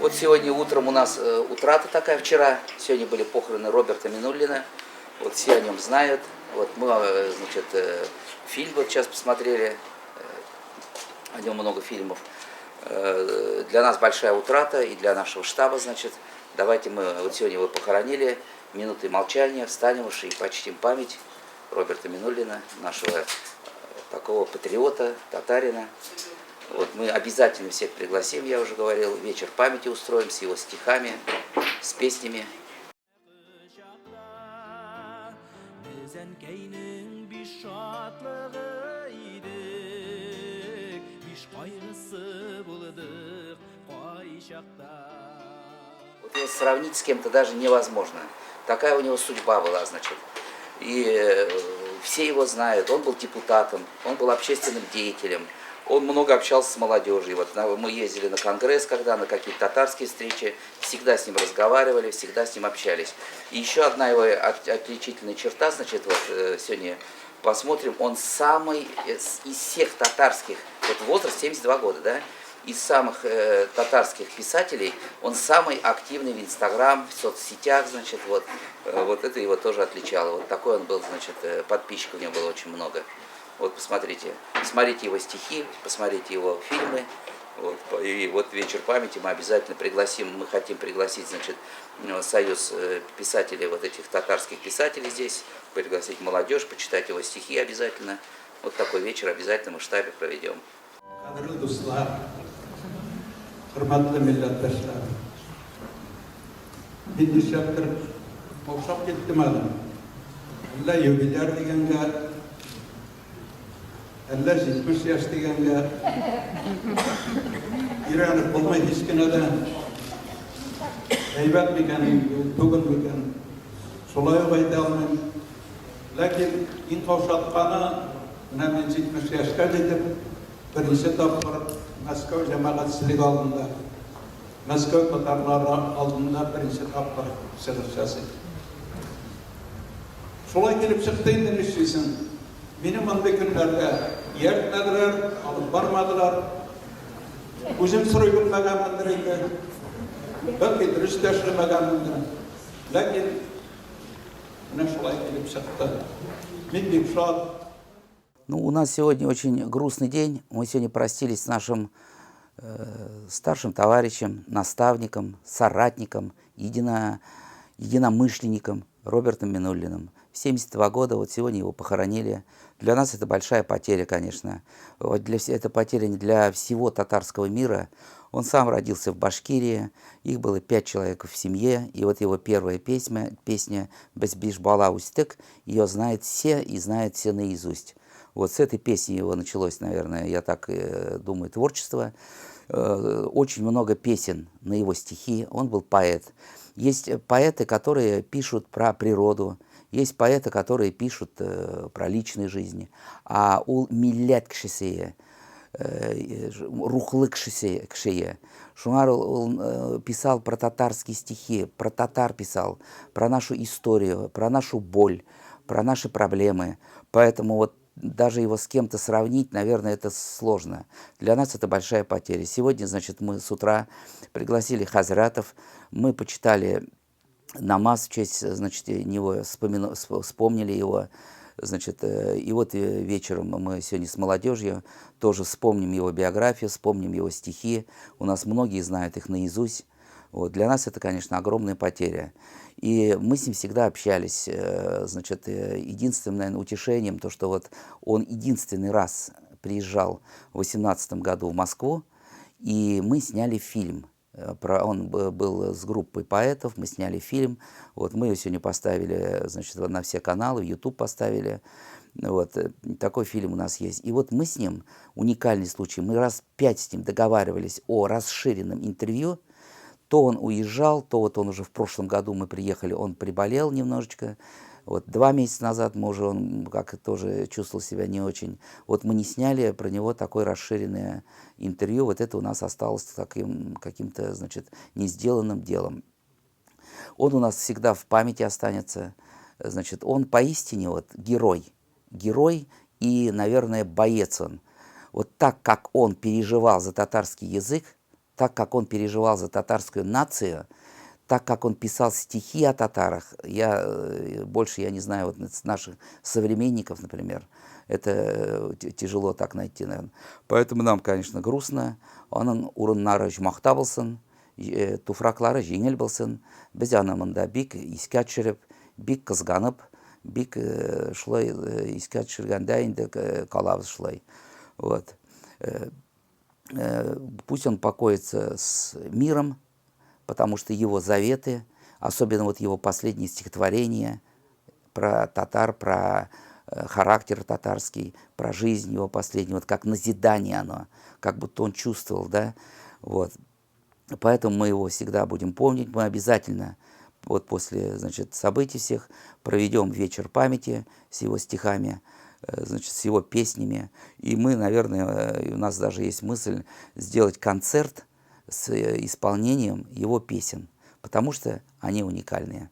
Вот сегодня утром у нас утрата такая вчера. Сегодня были похороны Роберта Минуллина. Вот все о нем знают. Вот мы, значит, фильм вот сейчас посмотрели. О нем много фильмов. Для нас большая утрата и для нашего штаба, значит. Давайте мы, вот сегодня его похоронили, минуты молчания, встанем уж и почтим память Роберта Минуллина, нашего такого патриота, татарина. Вот мы обязательно всех пригласим, я уже говорил, вечер памяти устроим с его стихами, с песнями. Вот его сравнить с кем-то даже невозможно. Такая у него судьба была, значит. И все его знают. Он был депутатом, он был общественным деятелем. Он много общался с молодежью. Вот мы ездили на конгресс, когда на какие-то татарские встречи, всегда с ним разговаривали, всегда с ним общались. И еще одна его отличительная черта, значит, вот сегодня посмотрим, он самый из всех татарских, вот возраст 72 года, да, из самых татарских писателей, он самый активный в Инстаграм, в соцсетях, значит, вот это его тоже отличало. Вот такой он был, значит, подписчиков у него было очень много. Вот посмотрите, смотрите его стихи, посмотрите его фильмы. Вот, и вот вечер памяти мы обязательно пригласим, мы хотим пригласить, значит, союз писателей, вот этих татарских писателей здесь, пригласить молодежь, почитать его стихи обязательно. Вот такой вечер обязательно мы в штабе проведем. Әллә 70 яшь дигәнгә иранып булмай һич кенә дә әйбәт микән, түгел микән, шулай ук әйтә алмыйм. Ләкин иң каушатканы, менә мин 70 яшькә җитеп, беренче тапкыр Мәскәү җәмәгатьчелеге алдында, Мәскәү татарлары алдында беренче тапкыр чыгыш ясыйм. Шулай килеп чыкты инде нишлисең. Benim anda günlerde yertmediler, alıp varmadılar. Uzun süre gülmegendir indi. Belki dürüst yaşamagendir. Lakin ne şolay gelip çıktı. Min bik şad. Ну, у нас сегодня очень грустный день. Мы сегодня простились с нашим старшим товарищем, наставником, соратником, единомышленником Робертом Минуллиным. В 72 года, вот сегодня его похоронили. Для нас это большая потеря, конечно. Это потеря не для всего татарского мира. Он сам родился в Башкирии, их было 5 человек в семье, и вот его первая песня «Безбиш бала устык», ее знают все и знают все наизусть. Вот с этой песни его началось, наверное, я так думаю, творчество. Очень много песен на его стихи, он был поэт. Есть поэты, которые пишут про природу, есть поэты, которые пишут про личные жизни. А у миллет кшесее, рухлык кшее. Шумар он писал про татарские стихи, про татар писал, про нашу историю, про нашу боль, про наши проблемы. Поэтому вот даже его с кем-то сравнить, наверное, это сложно. Для нас это большая потеря. Сегодня, значит, мы с утра пригласили хазратов, мы почитали намаз в честь, значит, него, вспомнили его, значит, и вот вечером мы сегодня с молодежью тоже вспомним его биографию, вспомним его стихи. У нас многие знают их наизусть. Вот. Для нас это, конечно, огромная потеря. И мы с ним всегда общались. Значит, единственным, наверное, утешением, то, что вот он единственный раз приезжал в 2018 году в Москву, и мы сняли фильм. Он был с группой поэтов, мы сняли фильм. Вот, мы ее сегодня поставили, значит, на все каналы, в YouTube поставили. Вот, такой фильм у нас есть. И вот мы с ним, уникальный случай, мы раз 5 с ним договаривались о расширенном интервью. То он уезжал, то вот он уже в прошлом году мы приехали, он приболел немножечко. Вот 2 месяца назад мы уже, он как тоже чувствовал себя не очень. Вот мы не сняли про него такое расширенное интервью. Вот это у нас осталось таким каким-то, значит, не сделанным делом. Он у нас всегда в памяти останется. Значит, он поистине вот герой. Герой и, наверное, боец он. Вот так, как он переживал за татарский язык, так как он переживал за татарскую нацию, так как он писал стихи о татарах, больше я не знаю вот наших современников, например, это тяжело так найти, наверное. Поэтому нам, конечно, грустно. Оның урыннары жұмақта болсын, туфраклары жеңіл болсын. Біз анамында бик искә төшереп, бик кызганып, бик шулай искә төшергәндә инде калабыз шулай. Вот. Пусть он покоится с миром, потому что его заветы, особенно вот его последние стихотворения про татар, про характер татарский, про жизнь его последнего, вот как назидание оно, как будто он чувствовал, да, вот. Поэтому мы его всегда будем помнить, мы обязательно вот после, значит, событий всех проведем вечер памяти с его стихами, значит, с его песнями, и мы, наверное, у нас даже есть мысль сделать концерт с исполнением его песен, потому что они уникальные.